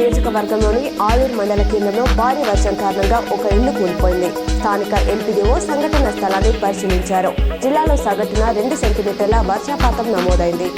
నియోజకవర్గంలోని ఆలూరు మండల కేంద్రంలో భారీ వర్షం కారణంగా ఒక ఇల్లు కూలిపోయింది. స్థానిక ఎంపీడీఓ సంఘటన స్థలాన్ని పరిశీలించారు. జిల్లాలో సగటున 2 సెంటీమీటర్ల వర్షపాతం నమోదైంది.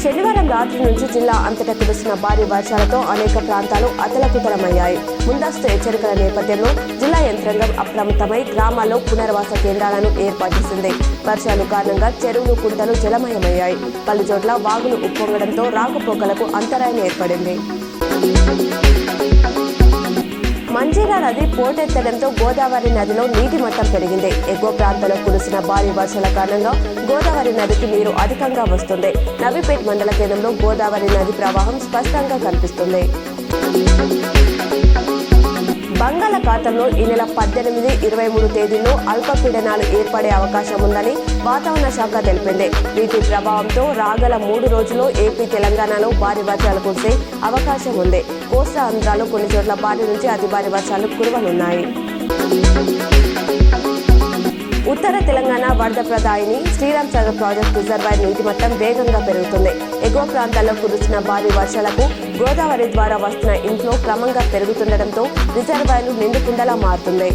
శనివారం రాత్రి నుంచి జిల్లా అంతటా కురుస్తున్న భారీ వర్షాలతో అనేక ప్రాంతాలు అతలకుతలమయ్యాయి. ముందస్తు హెచ్చరికల నేపథ్యంలో జిల్లా యంత్రాంగం అప్రమత్తమై గ్రామాల్లో పునరావాస కేంద్రాలను ఏర్పాటు చేసింది. వర్షాల కారణంగా చెరువులు, కుంటలు జలమయమయ్యాయి. పలు చోట్ల వాగులు ఉప్పొంగడంతో రాకపోకలకు అంతరాయం ఏర్పడింది. మంజీరా నది పోటెత్తడంతో గోదావరి నదిలో నీటి మట్టం పెరిగింది. ఎగువ ప్రాంతాల్లో కురిసిన భారీ వర్షాల కారణంగా గోదావరి నదికి నీరు అధికంగా వస్తుంది. నవీపేట్ మండల కేంద్రంలో గోదావరి నది ప్రవాహం స్పష్టంగా కనిపిస్తుంది. బంగాళాఖాతంలో ఈ నెల 18, 23 తేదీల్లో అల్పపీడనాలు ఏర్పడే అవకాశం ఉందని వాతావరణ శాఖ తెలిపింది. వీటి ప్రభావంతో రాగల 3 రోజుల్లో ఏపీ, తెలంగాణలో భారీ వర్షాలు కురిసే అవకాశం ఉంది. కోస్తా ఆంధ్రాలో కొన్ని చోట్ల భారీ నుంచి అతి భారీ వర్షాలు కురవనున్నాయి. ఉత్తర తెలంగాణ వరద ప్రదాయిని శ్రీరామ్ సాగర్ ప్రాజెక్టు రిజర్వాయర్ నీటి మట్టం వేగంగా పెరుగుతుంది. ఎగువ ప్రాంతాల్లో కురుస్తున్న భారీ వర్షాలకు గోదావరి ద్వారా వస్తున్న ఇన్ఫ్లో క్రమంగా పెరుగుతుండటంతో రిజర్వాయర్లు నిండుకుండలా మారుతుంది.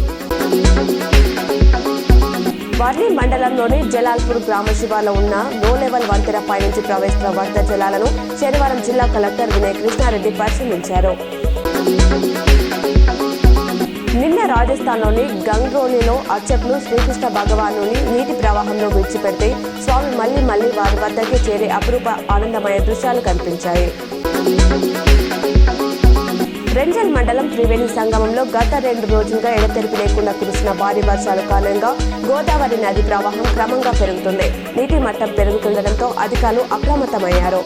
వర్ణి మండలంలోని జలాల్పూర్ గ్రామ శివార్లో ఉన్న లో లెవెల్ వంతెన పైనుంచి ప్రవహిస్తున్న వరద జలాలను శనివారం జిల్లా కలెక్టర్ వినయ్ కృష్ణారెడ్డి పరిశీలించారు. నిన్న రాజస్థాన్లోని గంగ్రోలీలో అర్చకులు శ్రీకృష్ణ భగవానుని నీటి ప్రవాహంలో విడిచిపెడితే స్వామి మళ్లీ వారి వద్దకి చేరే అపురూప ఆనందమయ దృశ్యాలు కనిపించాయి. రెంజల్ మండలం త్రివేణి సంగమంలో గత 2 రోజులుగా ఎడతెరిపి లేకుండా కురిసిన భారీ వర్షాల కారణంగా గోదావరి నది ప్రవాహం క్రమంగా పెరుగుతుంది. నీటి మట్టం పెరుగుతుండటంతో అధికారులు అప్రమత్తమయ్యారు.